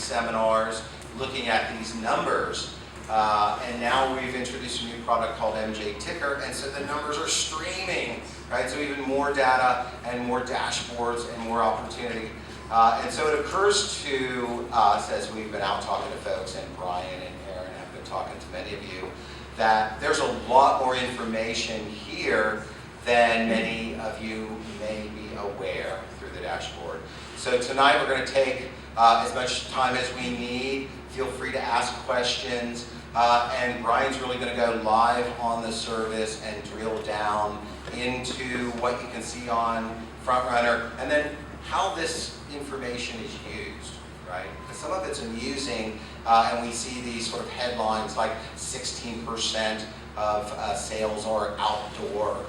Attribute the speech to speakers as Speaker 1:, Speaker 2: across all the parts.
Speaker 1: seminars looking at these numbers. And now we've introduced a new product called MJ Ticker, and so the numbers are streaming, right? So even more data and more dashboards and more opportunity. And so it occurs to us as we've been out talking to folks, and Brian and Aaron have been talking to many of you, that there's a lot more information here than many of you may be aware through the dashboard. So tonight we're going to take as much time as we need. Feel free to ask questions. And Brian's really going to go live on the service and drill down into what you can see on FrontRunner, and then how this information is used, right? Because some of it's amusing, and we see these sort of headlines like 16% of sales are outdoor.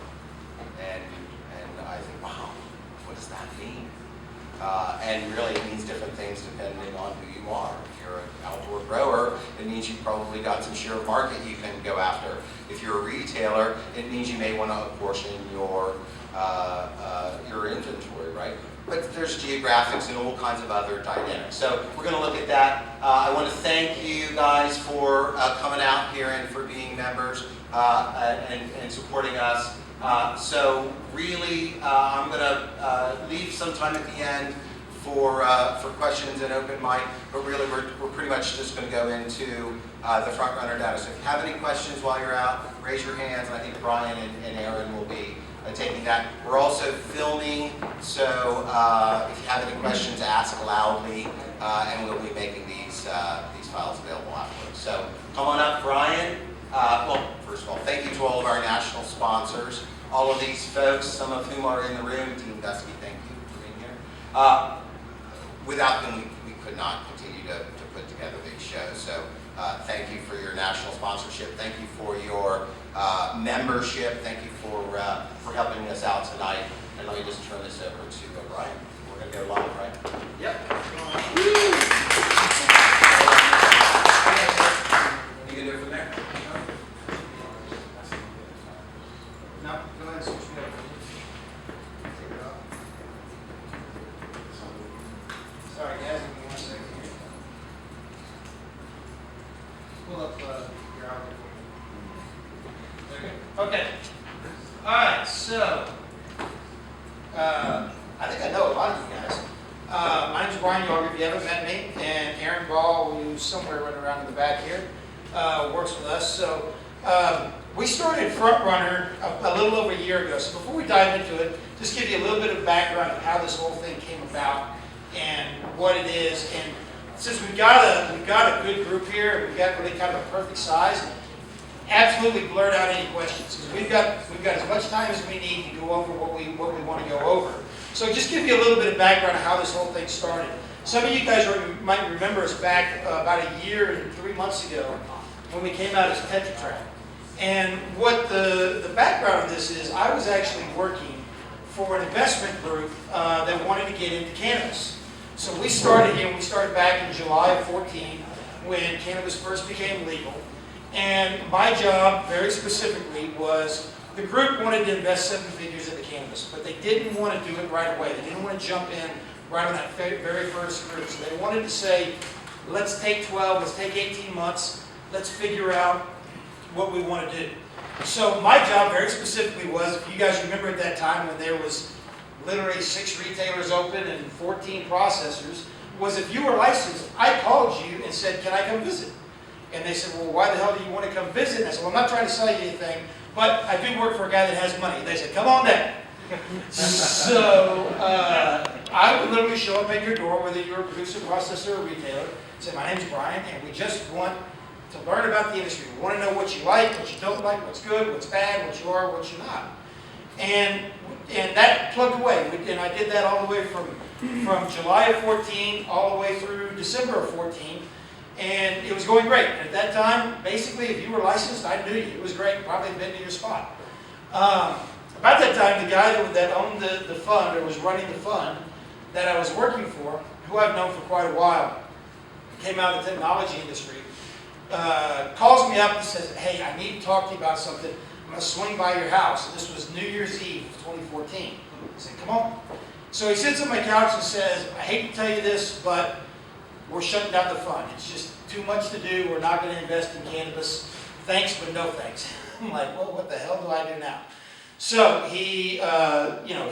Speaker 1: And I think, wow, what does that mean? And really it means different things depending on who you are. If you're an outdoor grower, it means you've probably got some share of market you can go after. If you're a retailer, it means you may want to apportion your inventory, right? But there's geographics and all kinds of other dynamics. So we're going to look at that. I want to thank you guys for coming out here and for being members and supporting us. So really, I'm going to leave some time at the end for questions and open mic, but really we're pretty much just going to go into the FrontRunner data. So if you have any questions while you're out, raise your hands, and I think Brian and Aaron will be taking that. We're also filming, so if you have any questions, ask loudly, and we'll be making these files available afterwards. So come on up, Brian. Well, first of all, thank you to all of our national sponsors. All of these folks, some of whom are in the room. Team Dusky, thank you for being here. Without them, we could not continue to put together these shows. So thank you for your national sponsorship. Thank you for your membership. Thank you for helping us out tonight. And let me just turn this over to Brian. We're going to go live, right?
Speaker 2: Yep.
Speaker 1: You can do it from there.
Speaker 2: No, go ahead and switch me over. Sorry guys, give me 1 second here. Pull up your outlook. There we go. Okay. Alright, so I think I know a lot of you guys. My name's Brian Yauger, if you haven't met me, and Aaron Ball, who's somewhere running around in the back here, works with us. So we started FrontRunner a little over a year ago. So before we dive into it, just give you a little bit of background of how this whole thing came about and what it is. And since we've got a good group here, we've got really kind of a perfect size. Absolutely blurt out any questions, because we've got as much time as we need to go over what we want to go over. So just give you a little bit of background of how this whole thing started. Some of you guys might remember us back about a year and 3 months ago when we came out as Tetra Track. And what the background of this is, I was actually working for an investment group that wanted to get into cannabis. So we started back in July of 14 when cannabis first became legal. And my job, very specifically, was the group wanted to invest 7 figures into cannabis, but they didn't want to do it right away. They didn't want to jump in right on that very first group. So they wanted to say, let's take 12, let's take 18 months, let's figure out what we want to do. So my job, very specifically, was, if you guys remember at that time when there was literally 6 retailers open and 14 processors, was if you were licensed, I called you and said, can I come visit? And they said, well, why the hell do you want to come visit? And I said, well, I'm not trying to sell you anything, but I do work for a guy that has money. They said, come on down. So I would literally show up at your door, whether you're a producer, processor, or retailer, say, my name's Brian, and we just want to learn about the industry. We want to know what you like, what you don't like, what's good, what's bad, what you are, what you're not. And that plugged away. And I did that all the way from July of 14 all the way through December of 14. And it was going great. And at that time, basically, if you were licensed, I knew you. It was great. Probably been to your spot. About that time, the guy that owned the fund, or was running the fund, that I was working for, who I've known for quite a while, came out of the technology industry, calls me up and says, hey, I need to talk to you about something. I'm going to swing by your house. And this was New Year's Eve of 2014. I said, come on. So he sits on my couch and says, I hate to tell you this, but we're shutting down the fund. It's just too much to do. We're not going to invest in cannabis. Thanks, but no thanks. I'm like, well, what the hell do I do now? So he,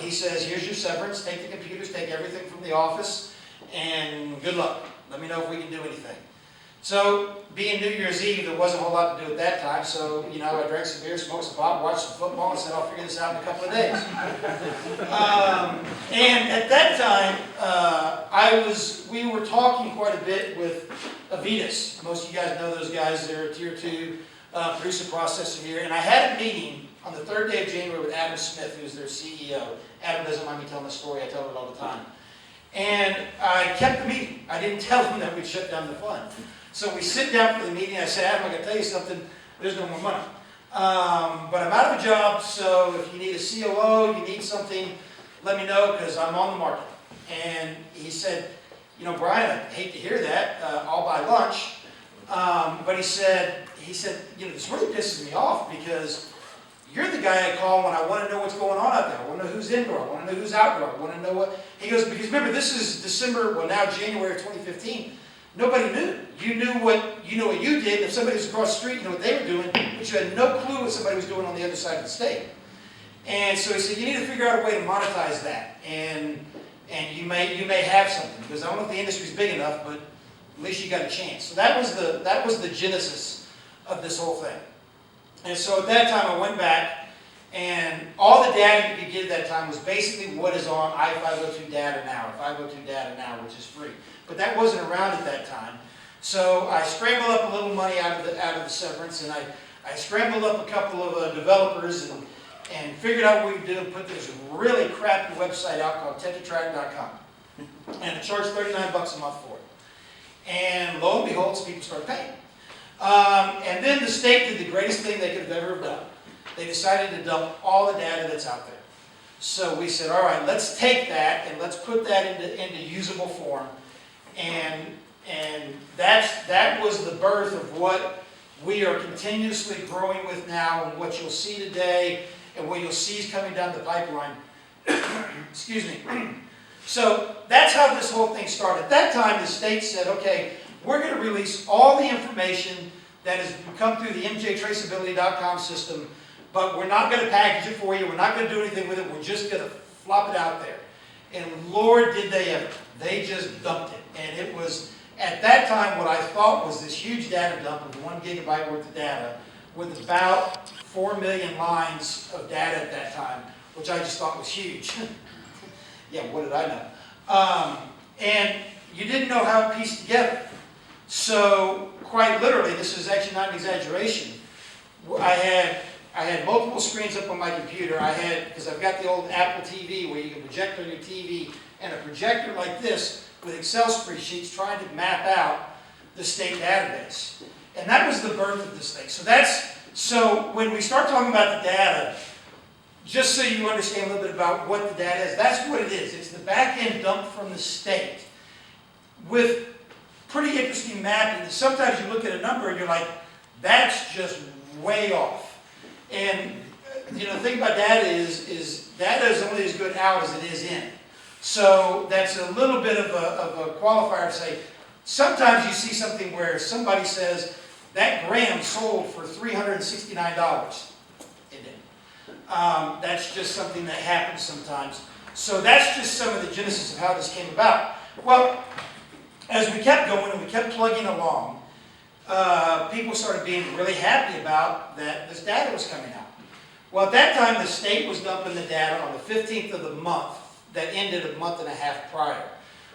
Speaker 2: he says, here's your severance. Take the computers, take everything from the office, and good luck. Let me know if we can do anything. So, being New Year's Eve, there wasn't a whole lot to do at that time, so, I drank some beer, smoked some pot, watched some football, and said, I'll figure this out in a couple of days. And at that time, we were talking quite a bit with Avitas. Most of you guys know those guys. They're a Tier 2 producer processor here. And I had a meeting on the 3rd day of January with Adam Smith, who's their CEO. Adam doesn't mind me telling the story. I tell it all the time. And I kept the meeting. I didn't tell them that we'd shut down the fund. So we sit down for the meeting. I said, Adam, I got to tell you something. There's no more money. But I'm out of a job, so if you need a COO, you need something, let me know because I'm on the market. And he said, Brian, I hate to hear that. I'll buy lunch. But he said, this really pisses me off because you're the guy I call when I want to know what's going on out there. I want to know who's indoor. I want to know who's outdoor. I want to know what. He goes, because remember, this is January of 2015. Nobody knew. You knew what you did. If somebody was across the street, you know what they were doing, but you had no clue what somebody was doing on the other side of the state. And so he said, you need to figure out a way to monetize that. And you may have something, because I don't know if the industry's big enough, but at least you got a chance. So that was the genesis of this whole thing. And so at that time I went back, and all the data you could get at that time was basically what is on I-502 data now, or 502 data now, which is free. But that wasn't around at that time. So I scrambled up a little money out of the severance, and I scrambled up a couple of developers and figured out what we could do and put this really crappy website out called tetratrack.com. And it charged $39 a month for it. And lo and behold, some people started paying. And then the state did the greatest thing they could have ever done. They decided to dump all the data that's out there. So we said, all right, let's take that and let's put that into usable form. And that was the birth of what we are continuously growing with now, and what you'll see today, and what you'll see is coming down the pipeline. Excuse me. So that's how this whole thing started. At that time, the state said, okay, we're going to release all the information that has come through the MJTraceability.com system, but we're not going to package it for you. We're not going to do anything with it. We're just going to flop it out there. And Lord, did they ever. They just dumped it. And it was, at that time, what I thought was this huge data dump of 1 gigabyte worth of data with about 4 million lines of data at that time, which I just thought was huge. Yeah, what did I know? And you didn't know how it pieced together. So, quite literally, this is actually not an exaggeration, I had multiple screens up on my computer. Because I've got the old Apple TV where you can project on your TV, and a projector like this with Excel spreadsheets trying to map out the state database. And that was the birth of this thing. So when we start talking about the data, just so you understand a little bit about what the data is, that's what it is. It's the back-end dump from the state with pretty interesting mapping. Sometimes you look at a number and you're like, that's just way off. And the thing about data is data is only as good out as it is in. So that's a little bit of a qualifier to say, sometimes you see something where somebody says, that gram sold for $369. It didn't. That's just something that happens sometimes. So that's just some of the genesis of how this came about. Well, as we kept going and we kept plugging along, people started being really happy about that this data was coming out. Well, at that time, the state was dumping the data on the 15th of the month that ended a month and a half prior,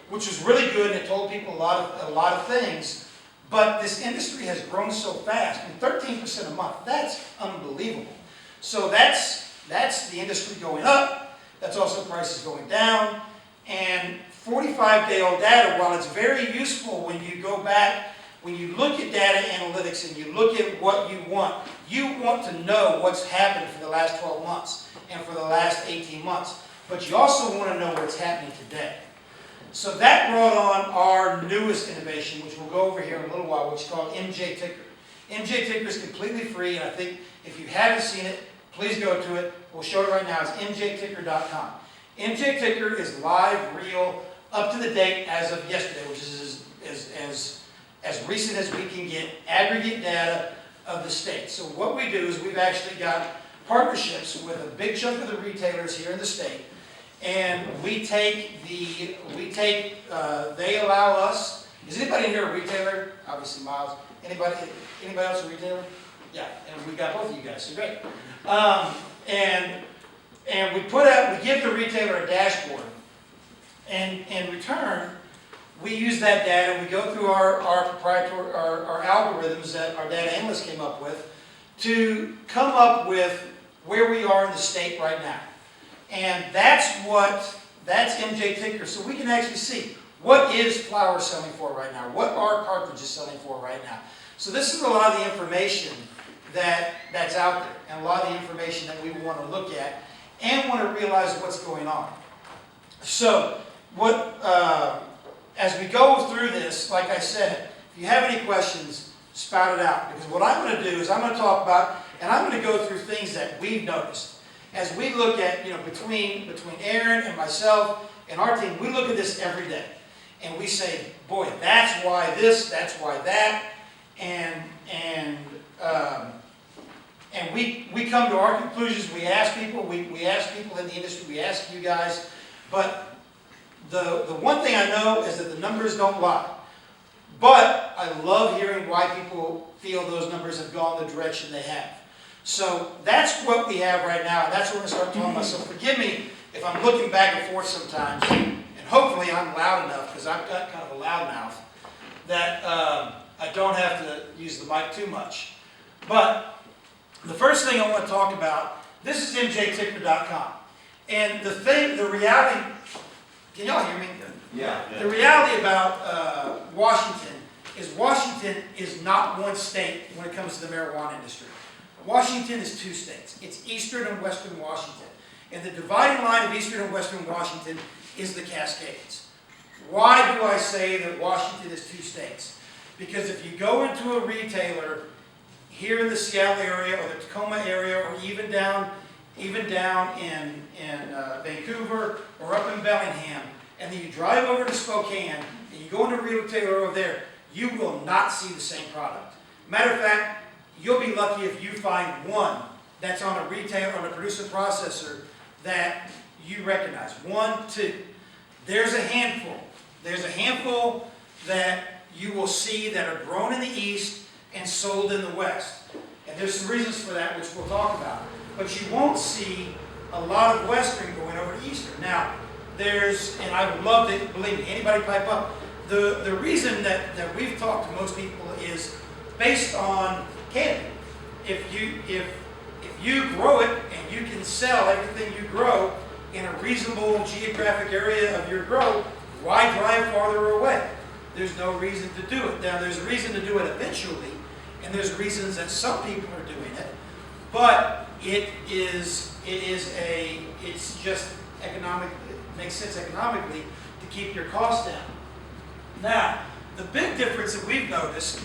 Speaker 2: which was really good, and it told people a lot of things. But this industry has grown so fast, and 13% a month, that's unbelievable. So that's the industry going up. That's also prices going down. And 45-day-old data, while it's very useful when you go back, when you look at data analytics and you look at what you want to know what's happened for the last 12 months and for the last 18 months. But you also want to know what's happening today. So that brought on our newest innovation, which we'll go over here in a little while, which is called MJ Ticker. MJ Ticker is completely free, and I think if you haven't seen it, please go to it. We'll show it right now. It's MJTicker.com. MJ Ticker is live, real, up to the date as of yesterday, which is as recent as we can get aggregate data of the state. So what we do is we've actually got partnerships with a big chunk of the retailers here in the state, and they allow us. Is anybody in here a retailer? Obviously, Miles. Anybody else a retailer? Yeah, and we got both of you guys. So great. And we give the retailer a dashboard, and in return, we use that data. We go through our proprietary our algorithms that our data analysts came up with to come up with where we are in the state right now, and that's MJ Ticker. So we can actually see what is flour selling for right now, what are cartridges selling for right now. So this is a lot of the information that's out there, and a lot of the information that we want to look at and want to realize what's going on. So as we go through this, like I said, if you have any questions, spout it out. Because what I'm going to do is I'm going to talk about, and I'm going to go through things that we've noticed. As we look at, between Aaron and myself and our team, we look at this every day. And we say, boy, that's why this, that's why that. And we come to our conclusions. We ask people. We ask people in the industry. We ask you guys. But the one thing I know is that the numbers don't lie. But I love hearing why people feel those numbers have gone the direction they have. So that's what we have right now. And that's what we're going to start talking about. So forgive me if I'm looking back and forth sometimes. And hopefully I'm loud enough, because I've got kind of a loud mouth, that I don't have to use the mic too much. But the first thing I want to talk about, this is MJTicker.com. And the reality, can y'all hear me?
Speaker 1: Yeah.
Speaker 2: The reality about Washington is not one state when it comes to the marijuana industry. Washington is two states. It's Eastern and Western Washington. And the dividing line of Eastern and Western Washington is the Cascades. Why do I say that Washington is two states? Because if you go into a retailer here in the Seattle area or the Tacoma area, or even down in Vancouver or up in Bellingham, and then you drive over to Spokane and you go into a retailer over there, you will not see the same product. Matter of fact, you'll be lucky if you find one that's on a retailer, on a producer processor that you recognize. 1, 2. There's a handful. There's a handful that you will see that are grown in the East and sold in the West. And there's some reasons for that, which we'll talk about. But you won't see a lot of Western going over to Eastern. Now, and I would love to, believe me, anybody pipe up. The reason that we've talked to most people is based on canopy. If you grow it and you can sell everything you grow in a reasonable geographic area of your grow, why drive farther away? There's no reason to do it. Now, there's a reason to do it eventually, and there's reasons that some people are doing it, but it's just economic. It makes sense economically to keep your costs down. Now, the big difference that we've noticed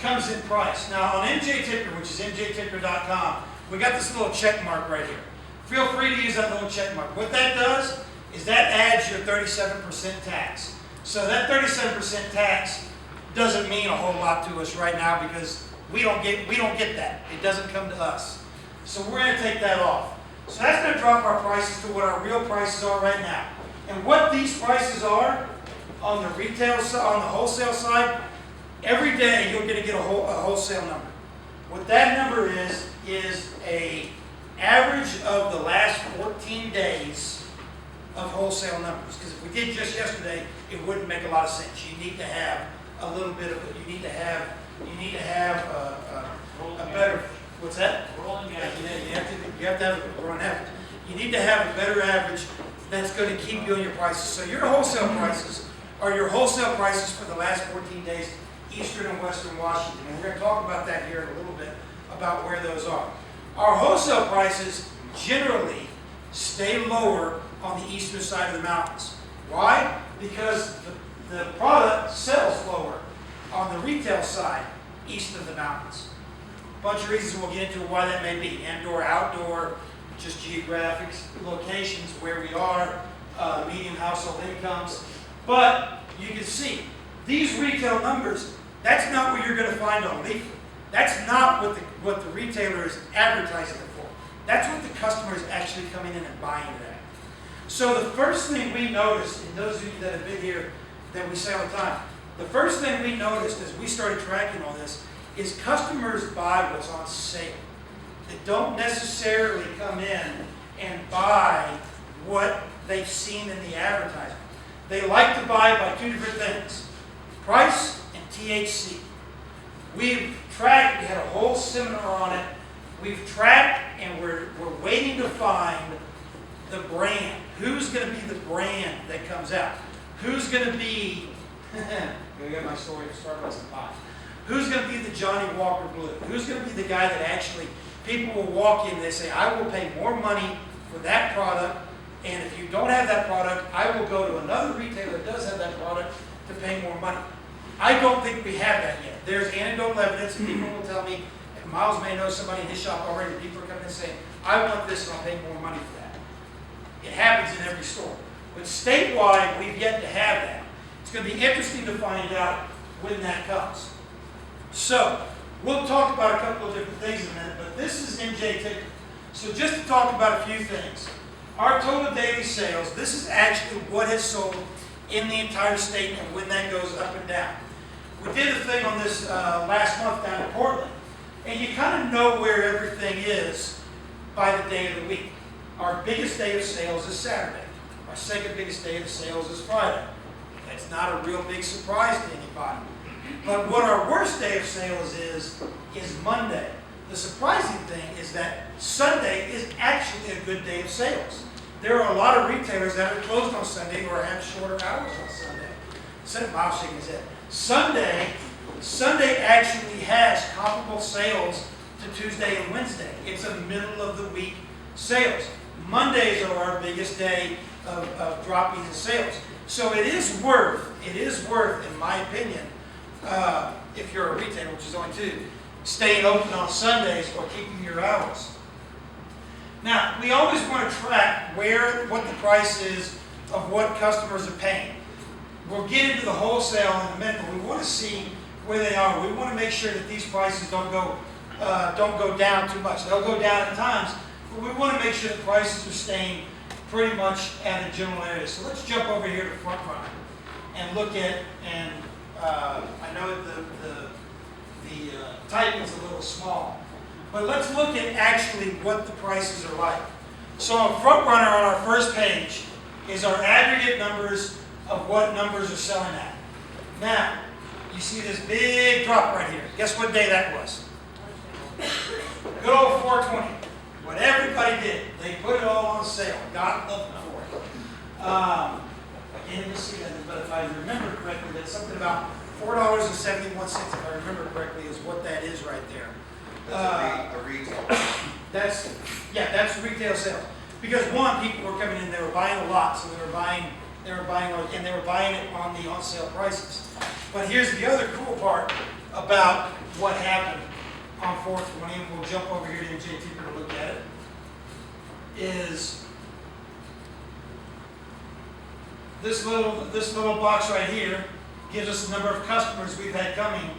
Speaker 2: comes in price. Now, on MJ Ticker, which is MJTicker.com, we got this little check mark right here. Feel free to use that little check mark. What that does is that adds your 37% tax. So that 37% tax doesn't mean a whole lot to us right now, because we don't get that. It doesn't come to us. So we're going to take that off. So that's going to drop our prices to what our real prices are right now. And what these prices are on the retail side, on the wholesale side, every day you're going to get a wholesale number. What that number is a average of the last 14 days of wholesale numbers. Because if we did just yesterday, it wouldn't make a lot of sense. You need to have a little bit of it. You need to have a better. What's that?
Speaker 3: Rolling average.
Speaker 2: You have to have a rolling average. You need to have a better average that's going to keep you on your prices. So your wholesale prices are your wholesale prices for the last 14 days, Eastern and Western Washington. And we're going to talk about that here in a little bit, about where those are. Our wholesale prices generally stay lower on the eastern side of the mountains. Why? Because the product sells lower on the retail side east of the mountains. A bunch of reasons we'll get into why that may be. Indoor, outdoor, just geographic locations where we are, medium household incomes. But you can see these retail numbers. That's not what you're going to find on leaflet. That's not what the retailer is advertising it for. That's what the customer is actually coming in and buying it at. So the first thing we noticed, and those of you that have been here that we say all the time, the first thing we noticed as we started tracking all this is customers buy what's on sale. They don't necessarily come in and buy what they've seen in the advertisement. They like to buy by two different things, price and THC. We've tracked, we had a whole seminar on it. We've tracked and we're waiting to find the brand. Who's going to be the brand that comes out? Who's going to be, I got my story of Starbucks and pie. Who's going to be the Johnny Walker Blue? Who's going to be the guy that actually, people will walk in and they say, I will pay more money for that product, and if you don't have that product, I will go to another retailer that does have that product to pay more money. I don't think we have that yet. There's anecdotal evidence, and people will tell me, and Miles may know somebody in his shop already, people are coming and saying, I want this and I'll pay more money for that. It happens in every store. But statewide, we've yet to have that. It's going to be interesting to find out when that comes. So, we'll talk about a couple of different things in a minute, but this is MJ Ticker. So just to talk about a few things. Our total daily sales, this is actually what has sold in the entire state and when that goes up and down. We did a thing on this last month down in Portland, and you kind of know where everything is by the day of the week. Our biggest day of sales is Saturday. Our second biggest day of sales is Friday. That's not a real big surprise to anybody. But what our worst day of sales is Monday. The surprising thing is that Sunday is actually a good day of sales. There are a lot of retailers that are closed on Sunday or have shorter hours on Sunday. Instead of Miles shaking his head. Sunday actually has comparable sales to Tuesday and Wednesday. It's a middle of the week sales. Mondays are our biggest day of dropping in sales. So it is worth, in my opinion, if you're a retailer, which is only two, staying open on Sundays or keeping your hours. Now, we always want to track what the price is of what customers are paying. We'll get into the wholesale in a minute, but we want to see where they are. We want to make sure that these prices don't go down too much. They'll go down at times, but we want to make sure the prices are staying pretty much at a general area. So let's jump over here to Front Runner and look at, and I know the typing's a little small, but let's look at actually what the prices are like. So on Front Runner on our first page is our aggregate numbers of what numbers are selling at. Now, you see this big drop right here. Guess what day that was? Good old 420. What everybody did, they put it all on sale. God love them for it. I can't even see that, but if I remember correctly, that's something about $4.71, if I remember correctly, is what that is right there.
Speaker 1: That's a retail.
Speaker 2: That's retail sales. Because one, people were coming in, they were buying a lot, so they were buying it on the on-sale prices. But here's the other cool part about what happened on 420, and we'll jump over here to MJ Ticker to look at it, is this little box right here gives us the number of customers we've had coming.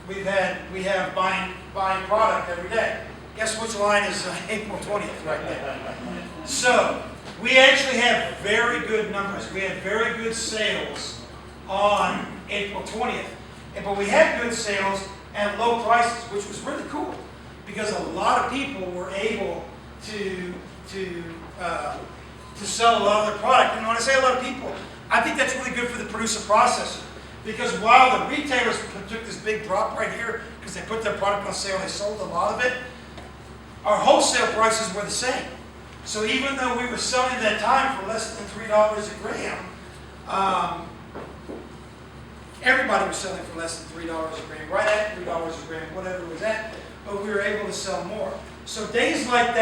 Speaker 2: We have buying product every day. Guess which line is April 20th right there? So we actually have very good numbers. We had very good sales on April 20th, but we had good sales at low prices, which was really cool because a lot of people were able to sell a lot of their product. And when I say a lot of people, I think that's really good for the producer processor, because while the retailers took this big drop right here because they put their product on sale, they sold a lot of it, our wholesale prices were the same. So even though we were selling at that time for less than $3 a gram, everybody was selling for less than $3 a gram, right at $3 a gram, whatever it was at, but we were able to sell more. So days like that